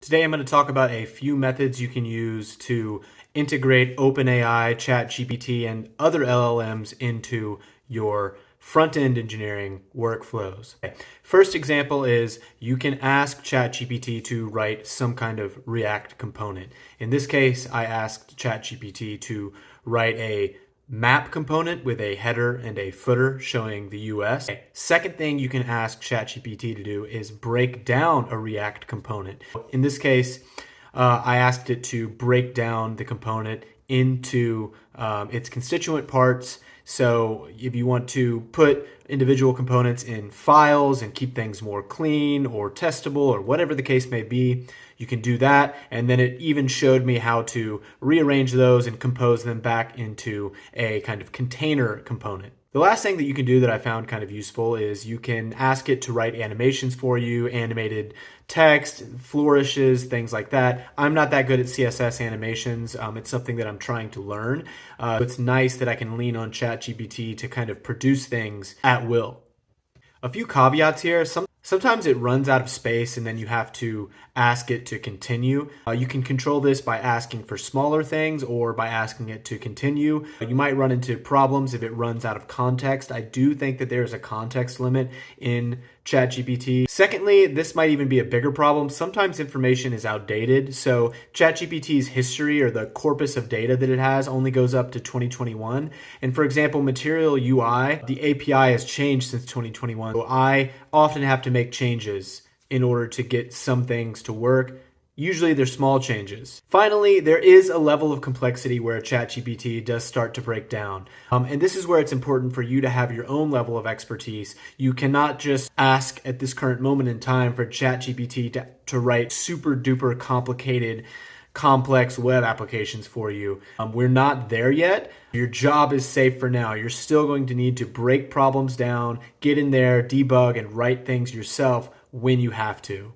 Today I'm going to talk about a few methods you can use to integrate OpenAI, ChatGPT, and other LLMs into your front-end engineering workflows. First example is you can ask ChatGPT to write some kind of React component. In this case, I asked ChatGPT to write a map component with a header and a footer showing the US. Second thing you can ask ChatGPT to do is break down a React component. In this case, I asked it to break down the component into its constituent parts. So if you want to put individual components in files and keep things more clean or testable or whatever the case may be, you can do that. And then it even showed me how to rearrange those and compose them back into a kind of container component. The last thing that you can do that I found kind of useful is you can ask it to write animations for you, animated text, flourishes, things like that. I'm not that good at CSS animations. It's something that I'm trying to learn. It's nice that I can lean on ChatGPT to kind of produce things at will. A few caveats here. Sometimes it runs out of space and then you have to ask it to continue. You can control this by asking for smaller things or by asking it to continue. You might run into problems if it runs out of context. I do think that there's a context limit in ChatGPT. Secondly, this might even be a bigger problem. Sometimes information is outdated. So ChatGPT's history or the corpus of data that it has only goes up to 2021. And for example, Material UI, the API has changed since 2021. So I often have to make changes in order to get some things to work. Usually they're small changes. Finally, there is a level of complexity where ChatGPT does start to break down. And this is where it's important for you to have your own level of expertise. You cannot just ask at this current moment in time for ChatGPT to write super duper complicated, complex web applications for you. We're not there yet. Your job is safe for now. You're still going to need to break problems down, get in there, debug, and write things yourself when you have to.